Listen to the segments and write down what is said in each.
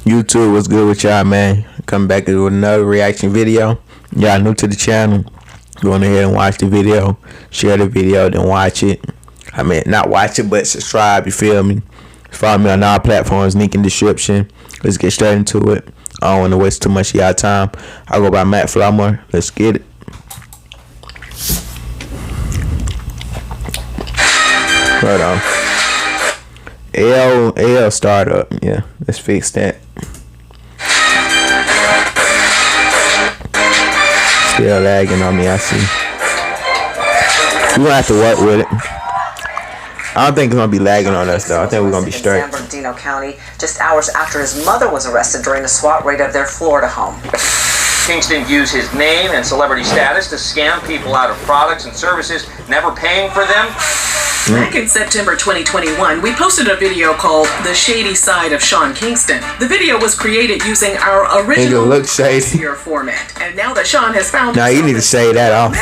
YouTube, what's good with y'all, man? Coming back with another reaction video. Y'all new to the channel, go on ahead and watch the video, share the video, then watch it. I mean, not watch it, but subscribe, you feel me? Follow me on all platforms, link in the description. Let's get straight into it. I don't want to waste too much of y'all time. I go by Matt Flummer. Let's get it. Hold on. L startup. Yeah, let's fix that. Still lagging on me, I see. We're gonna have to work with it. I don't think it's gonna be lagging on us though. I think we're gonna be straight. San Bernardino County, just hours after his mother was arrested during a SWAT raid of their Florida home. Kingston used his name and celebrity status to scam people out of products and services, never paying for them. Back in September 2021, we posted a video called The Shady Side of Sean Kingston. The video was created using our original format. And now that Sean has found you need to say that off.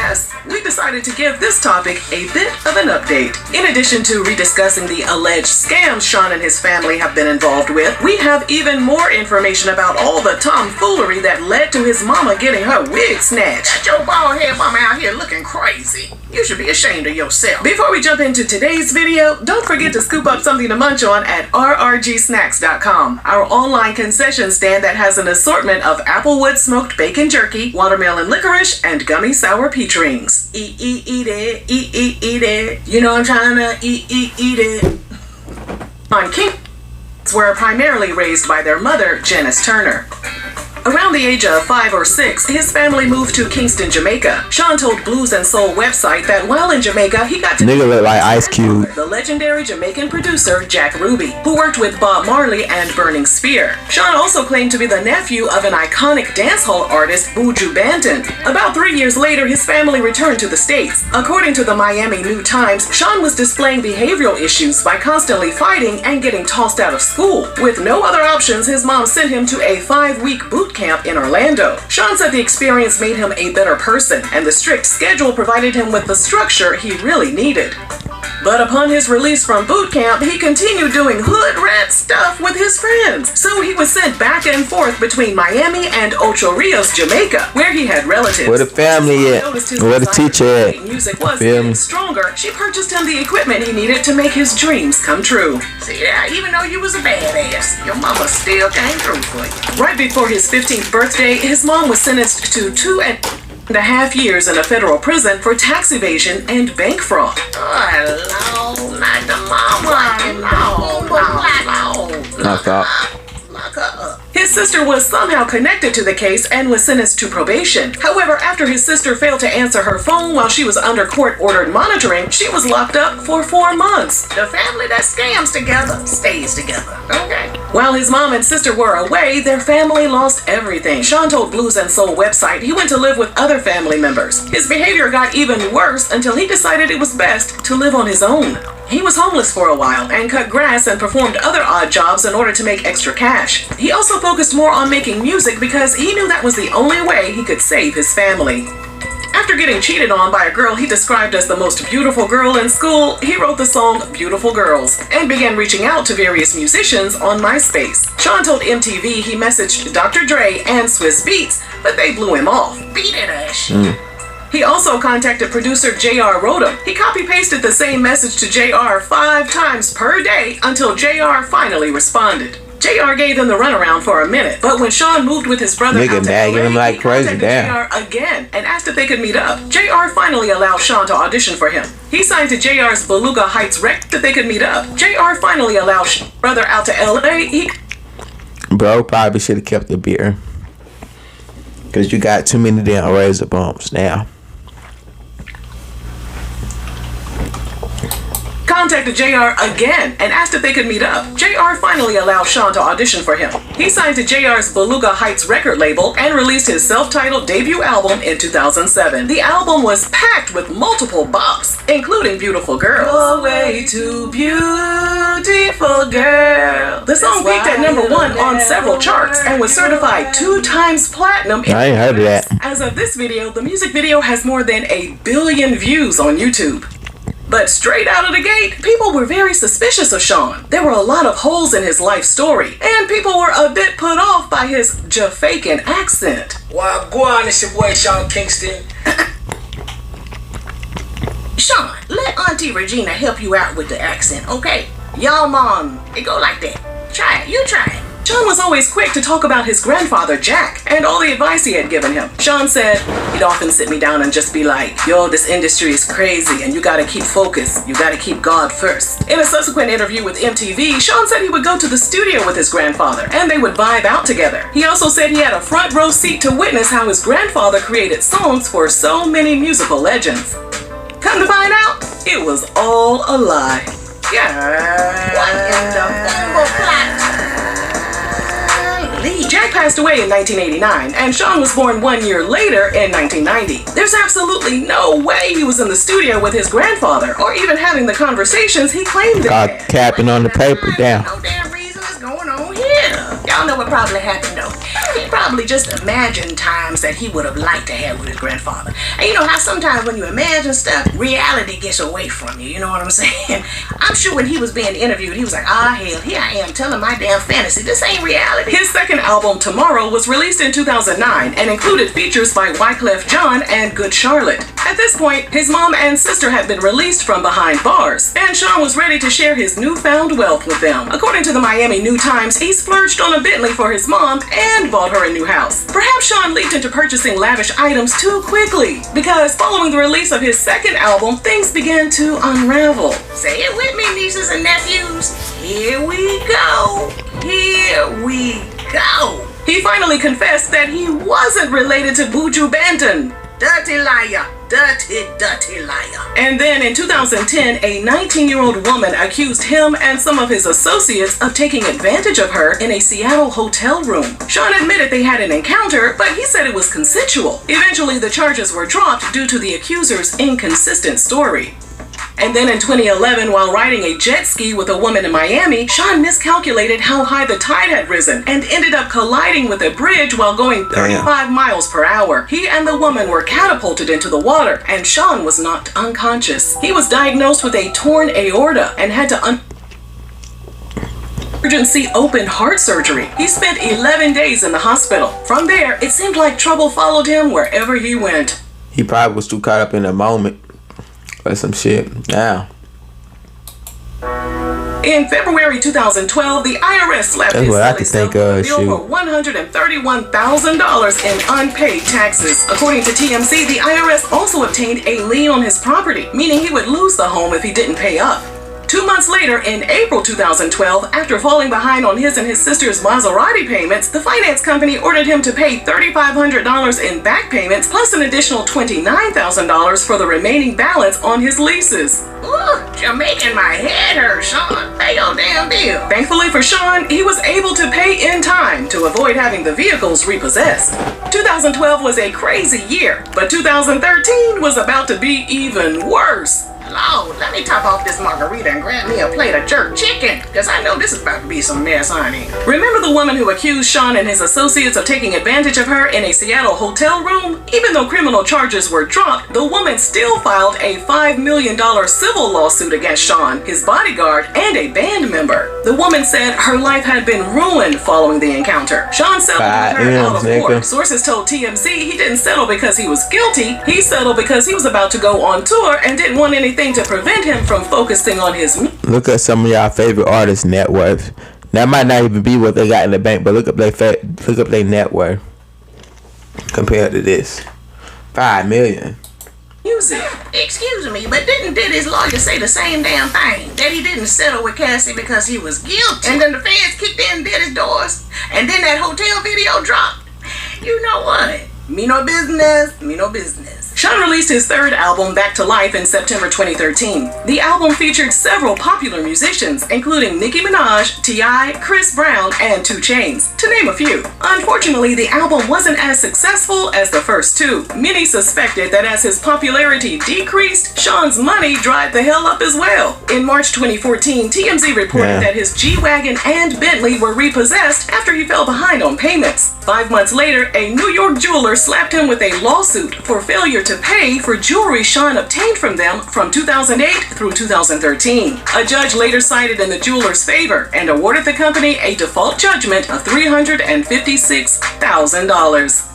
We decided to give this topic a bit of an update. In addition to rediscussing the alleged scams Sean and his family have been involved with, we have even more information about all the tomfoolery that led to his mama getting her wig snatched. Your bald head mama out here looking crazy. You should be ashamed of yourself. Before we jump into today's video, don't forget to scoop up something to munch on at rrgsnacks.com, our online concession stand that has an assortment of applewood smoked bacon jerky, watermelon licorice, and gummy sour peach rings. Eat it, eat it. You know I'm trying to eat it. On Kingston were primarily raised by their mother, Janice Turner. Around the age of 5 or 6, his family moved to Kingston, Jamaica. Sean told Blues and Soul website that while in Jamaica, he got to nigga look like Ice Cube, the legendary Jamaican producer Jack Ruby, who worked with Bob Marley and Burning Spear. Sean also claimed to be the nephew of an iconic dancehall artist, Buju Banton. About 3 years later, his family returned to the States. According to the Miami New Times, Sean was displaying behavioral issues by constantly fighting and getting tossed out of school. With no other options, his mom sent him to a 5-week boot camp in Orlando. Sean said the experience made him a better person, and the strict schedule provided him with the structure he really needed. But upon his release from boot camp, he continued doing hood rat stuff with his friends. So he was sent back and forth between Miami and Ocho Rios, Jamaica, where he had relatives. Where the family at? Where the teacher at? Music was getting stronger. She purchased him the equipment he needed to make his dreams come true. See, yeah, even though you was a badass, your mama still came through for you. Right before his 15th birthday, his mom was sentenced to 2.5 years in a federal prison for tax evasion and bank fraud. Oh, hello, not the mama. Knock up. His sister was somehow connected to the case and was sentenced to probation. However, after his sister failed to answer her phone while she was under court-ordered monitoring, she was locked up for 4 months. The family that scams together stays together. Okay. While his mom and sister were away, their family lost everything. Sean told Blues and Soul website he went to live with other family members. His behavior got even worse until he decided it was best to live on his own. He was homeless for a while and cut grass and performed other odd jobs in order to make extra cash. He also focused more on making music because he knew that was the only way he could save his family. After getting cheated on by a girl he described as the most beautiful girl in school, he wrote the song Beautiful Girls and began reaching out to various musicians on MySpace. Sean told MTV he messaged Dr. Dre and Swizz Beatz, but they blew him off. Beat it, Ash. He also contacted producer JR Rodham. He copy-pasted the same message to JR 5 times per day until JR finally responded. JR gave them the runaround for a minute, but when Sean moved with his brother out to LA, him like he crazy, contacted JR again and asked if they could meet up. JR finally allowed Sean to audition for him. He signed to JR's Beluga Heights record that they could meet up. JR finally allowed Sean's brother out to LA. Bro probably should have kept the beer, because you got too many damn razor bumps now. Contacted JR again and asked if they could meet up. JR finally allowed Sean to audition for him. He signed to JR's Beluga Heights record label and released his self-titled debut album in 2007. The album was packed with multiple bops, including Beautiful Girls. You're way too beautiful, girl. The song peaked at #1 on several charts and was certified 2 times platinum. I ain't heard of that. As of this video, the music video has more than 1 billion views on YouTube. But straight out of the gate, people were very suspicious of Sean. There were a lot of holes in his life story, and people were a bit put off by his Jamaican accent. Well, go on, it's your boy Sean Kingston. Sean, let Auntie Regina help you out with the accent, okay? Y'all mom, it go like that. Try it, you try it. Sean was always quick to talk about his grandfather, Jack, and all the advice he had given him. Sean said he'd often sit me down and just be like, yo, this industry is crazy and you gotta keep focused. You gotta keep God first. In a subsequent interview with MTV, Sean said he would go to the studio with his grandfather and they would vibe out together. He also said he had a front row seat to witness how his grandfather created songs for so many musical legends. Come to find out, it was all a lie. Yeah. What in the bumble plot? Jack passed away in 1989, and Sean was born 1 year later in 1990. There's absolutely no way he was in the studio with his grandfather, or even having the conversations he claimed God capping on the paper down. No damn reason is going on here. Y'all know what probably happened though. He probably just imagined times that he would have liked to have with his grandfather. And you know how sometimes when you imagine stuff, reality gets away from you. You know what I'm saying? I'm sure when he was being interviewed, he was like, ah, hell, here I am telling my damn fantasy. This ain't reality. His second album, Tomorrow, was released in 2009 and included features by Wyclef Jean and Good Charlotte. At this point, his mom and sister had been released from behind bars, and Sean was ready to share his newfound wealth with them. According to the Miami New Times, he splurged on a Bentley for his mom and bought her a new house. Perhaps Sean leaped into purchasing lavish items too quickly, because following the release of his second album, things began to unravel. Say it with me, nieces and nephews. Here we go. Here we go. He finally confessed that he wasn't related to Buju Banton. Dirty liar. Dirty, dirty liar. And then in 2010, a 19-year-old woman accused him and some of his associates of taking advantage of her in a Seattle hotel room. Sean admitted they had an encounter, but he said it was consensual. Eventually, the charges were dropped due to the accuser's inconsistent story. And then in 2011, while riding a jet ski with a woman in Miami, Sean miscalculated how high the tide had risen and ended up colliding with a bridge while going 35 miles per hour. He and the woman were catapulted into the water, and Sean was knocked unconscious. He was diagnosed with a torn aorta and had to emergency open heart surgery. He spent 11 days in the hospital. From there, it seemed like trouble followed him wherever he went. He probably was too caught up in the moment. Or some shit. Yeah. In February 2012, the IRS slapped his silly self with a bill for $131,000 in unpaid taxes. According to TMZ, the IRS also obtained a lien on his property, meaning he would lose the home if he didn't pay up. 2 months later, in April 2012, after falling behind on his and his sister's Maserati payments, the finance company ordered him to pay $3,500 in back payments plus an additional $29,000 for the remaining balance on his leases. Ooh, you're making my head hurt, Sean. Pay your damn bill. Thankfully for Sean, he was able to pay in time to avoid having the vehicles repossessed. 2012 was a crazy year, but 2013 was about to be even worse. Lord, let me top off this margarita and grab me a plate of jerk chicken, because I know this is about to be some mess, honey. Remember the woman who accused Sean and his associates of taking advantage of her in a Seattle hotel room? Even though criminal charges were dropped, the woman still filed a $5 million civil lawsuit against Sean, his bodyguard, and a band member. The woman said her life had been ruined following the encounter. Sean settled with her out of court. Sources told TMZ he didn't settle because he was guilty. He settled because he was about to go on tour and didn't want anything to prevent him from focusing on his. Look at some of y'all favorite artists' net worth. That might not even be what they got in the bank, but look up their net worth compared to this. $5 million. Music. Excuse me, but didn't his lawyer say the same damn thing? That he didn't settle with Cassie because he was guilty. And then the feds kicked in and did his doors. And then that hotel video dropped. You know what? Me no business. Me no business. Sean released his third album, Back to Life, in September 2013. The album featured several popular musicians, including Nicki Minaj, T.I., Chris Brown, and 2 Chainz, to name a few. Unfortunately, the album wasn't as successful as the first two. Many suspected that as his popularity decreased, Sean's money dried the hell up as well. In March 2014, TMZ reported that his G-Wagon and Bentley were repossessed after he fell behind on payments. 5 months later, a New York jeweler slapped him with a lawsuit for failure to pay for jewelry Sean obtained from them from 2008 through 2013. A judge later sided in the jeweler's favor and awarded the company a default judgment of $356,000.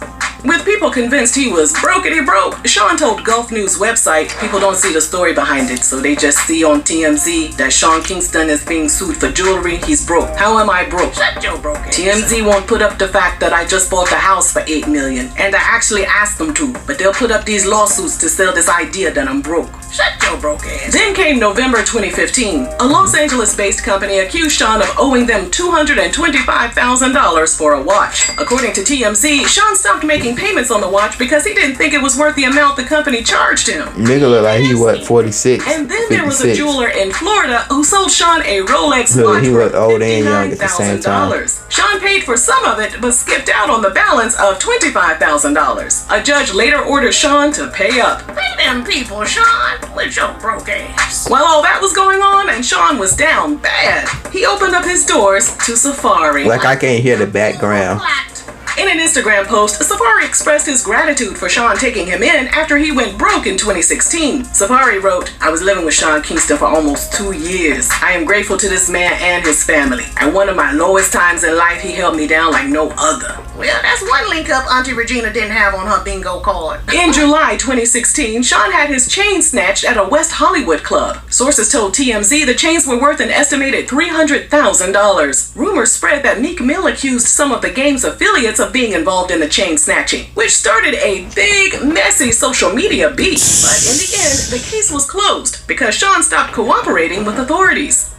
With people convinced he was brokety broke, Sean told Gulf News website people don't see the story behind it, so they just see on TMZ that Sean Kingston is being sued for jewelry. He's broke. How am I broke? Shut your broke ass. TMZ won't put up the fact that I just bought the house for $8 million, and I actually asked them to, but they'll put up these lawsuits to sell this idea that I'm broke. Shut your broke ass. Then came November 2015. A Los Angeles-based company accused Sean of owing them $225,000 for a watch. According to TMZ, Sean stopped making payments on the watch because he didn't think it was worth the amount the company charged him. Nigga look like he what, 46? And then 56. there was a jeweler in Florida who sold Sean a Rolex watch he for looked old and young at the same time. $59,000. Sean paid for some of it, but skipped out on the balance of $25,000. A judge later ordered Sean to pay up. Pay them people, Sean, with your broke ass. While all that was going on and Sean was down bad, he opened up his doors to Safari. Like I can't hear the background. In an Instagram post, Safari expressed his gratitude for Sean taking him in after he went broke in 2016. Safari wrote, "I was living with Sean Kingston for almost 2 years. I am grateful to this man and his family. At one of my lowest times in life, he held me down like no other." Well, that's one link up Auntie Regina didn't have on her bingo card. In July 2016, Sean had his chain snatched at a West Hollywood club. Sources told TMZ the chains were worth an estimated $300,000. Rumors spread that Meek Mill accused some of the game's affiliates of being involved in the chain snatching, which started a big, messy social media beef. But in the end, the case was closed because Sean stopped cooperating with authorities.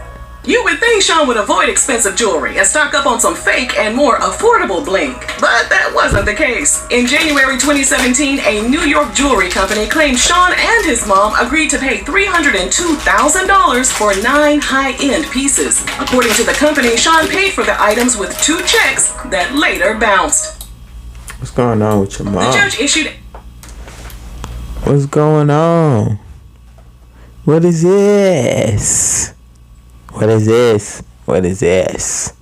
You would think Sean would avoid expensive jewelry and stock up on some fake and more affordable bling, but that wasn't the case. In January 2017, a New York jewelry company claimed Sean and his mom agreed to pay $302,000 for 9 high-end pieces. According to the company, Sean paid for the items with 2 checks that later bounced. What's going on with your mom? The judge issued... What's going on? What is this? What is this? What is this?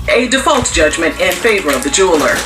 A default judgment in favor of the jeweler.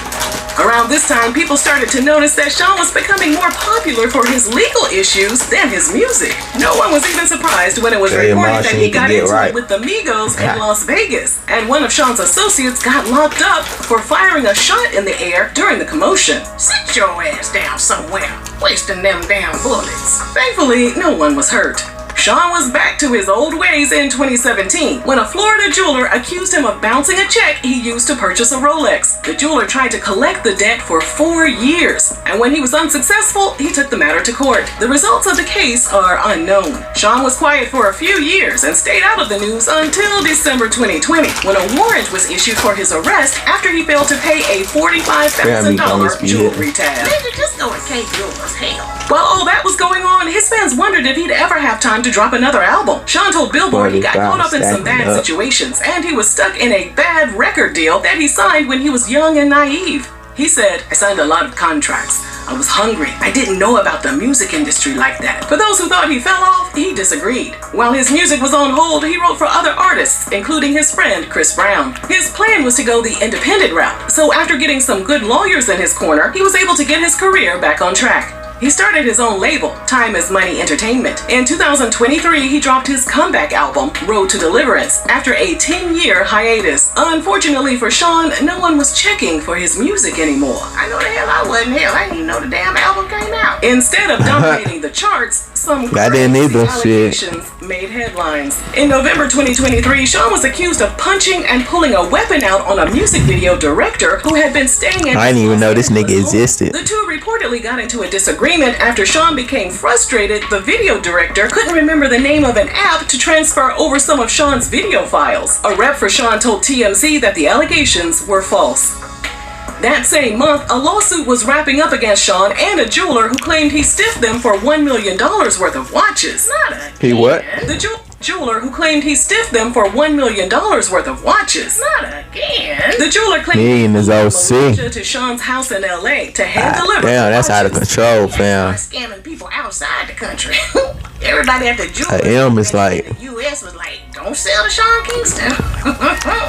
Around this time, people started to notice that Sean was becoming more popular for his legal issues than his music. No one was even surprised when it was reported that he got into it with the Migos in Las Vegas, and one of Sean's associates got locked up for firing a shot in the air during the commotion. Sit your ass down somewhere, wasting them damn bullets. Thankfully, no one was hurt. Sean was back to his old ways in 2017 when a Florida jeweler accused him of bouncing a check he used to purchase a Rolex. The jeweler tried to collect the debt for 4 years, and when he was unsuccessful, he took the matter to court. The results of the case are unknown. Sean was quiet for a few years and stayed out of the news until December 2020 when a warrant was issued for his arrest after he failed to pay a $45,000 jewelry tab. Nigga, just go and K Jewelers, hell. While all that was going on, his fans wondered if he'd ever have time to drop another album. Sean told Billboard he got caught up in some bad situations and he was stuck in a bad record deal that he signed when he was young and naive. He said, "I signed a lot of contracts. I was hungry. I didn't know about the music industry like that." For those who thought he fell off, he disagreed. While his music was on hold, he wrote for other artists, including his friend Chris Brown. His plan was to go the independent route, so after getting some good lawyers in his corner, he was able to get his career back on track. He started his own label, Time Is Money Entertainment. In 2023, he dropped his comeback album, Road to Deliverance, after a 10-year hiatus. Unfortunately for Sean, no one was checking for his music anymore. I know the hell I wasn't. Hell, I didn't even know the damn album came out. Instead of dominating the charts, some crazy allegations made headlines. In November 2023, Sean was accused of punching and pulling a weapon out on a music video director who had been staying at... I didn't even know this nigga existed. The two reportedly got into a disagreement after Sean became frustrated. The video director couldn't remember the name of an app to transfer over some of Sean's video files. A rep for Sean told TMZ that the allegations were false. That same month, a lawsuit was wrapping up against Sean and a jeweler who claimed he stiffed them for $1 million worth of watches. Not again. He what? The jeweler who claimed he stiffed them for $1 million worth of watches. Not again. The jeweler claimed he in his OC to Sean's house in LA to hand deliver. Damn, that's out of control, fam. Scamming people outside the country. Everybody at the jeweler M is like the US was like, don't Don't sell to Sean Kingston.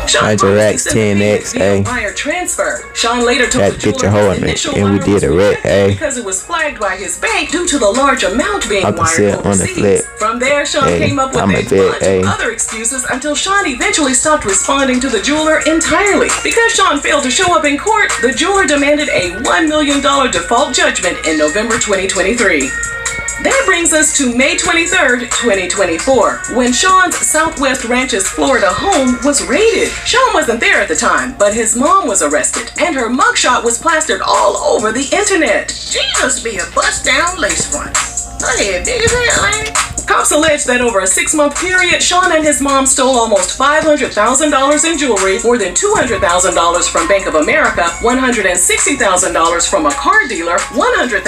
Sean Major Racks 10X, hey. wire transfer. Sean later told Got the to get jeweler your hoe his in initial it, and we wire did was a wreck, rejected hey. because it was flagged by his bank due to the large amount being I can wired see it on the overseas. flip. From there, Sean Hey, came up with I'm a a vet, bunch hey. of other excuses until Sean eventually stopped responding to the jeweler entirely. Because Sean failed to show up in court, the jeweler demanded a $1 million default judgment in November 2023. That brings us to May 23rd, 2024, when Sean's Southwest Ranches, Florida home was raided. Sean wasn't there at the time, but his mom was arrested, and her mugshot was plastered all over the internet. She must be a bust-down lace front. Her head big as hell, ain't it? Cops allege that over a 6-month period, Sean and his mom stole almost $500,000 in jewelry, more than $200,000 from Bank of America, $160,000 from a car dealer, $100,000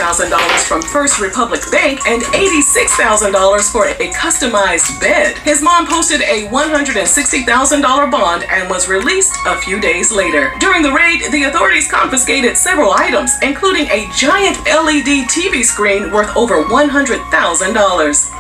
from First Republic Bank, and $86,000 for a customized bed. His mom posted a $160,000 bond and was released a few days later. During the raid, the authorities confiscated several items, including a giant LED TV screen worth over $100,000.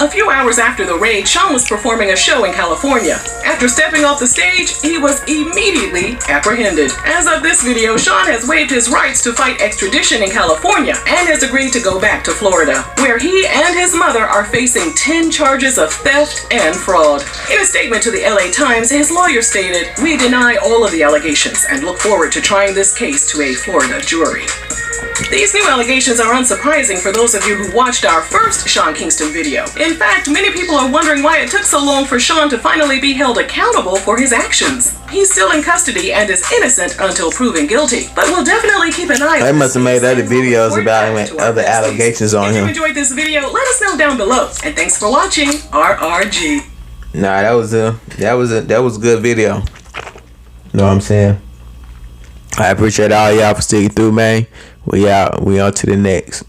A few hours after the raid, Sean was performing a show in California. After stepping off the stage, he was immediately apprehended. As of this video, Sean has waived his rights to fight extradition in California and has agreed to go back to Florida, where he and his mother are facing 10 charges of theft and fraud. In a statement to the LA Times, his lawyer stated, "We deny all of the allegations and look forward to trying this case to a Florida jury." These new allegations are unsurprising for those of you who watched our first Sean Kingston video. In fact, many people are wondering why it took so long for Sean to finally be held accountable for his actions. He's still in custody and is innocent until proven guilty, but we'll definitely keep an eye on They must have made other videos about him and other allegations on him. If him. you enjoyed this video, let us know down below. And thanks for watching RRG. Nah, that was a good video. Know what I'm saying? I appreciate all y'all for sticking through, man. We out. We on to the next.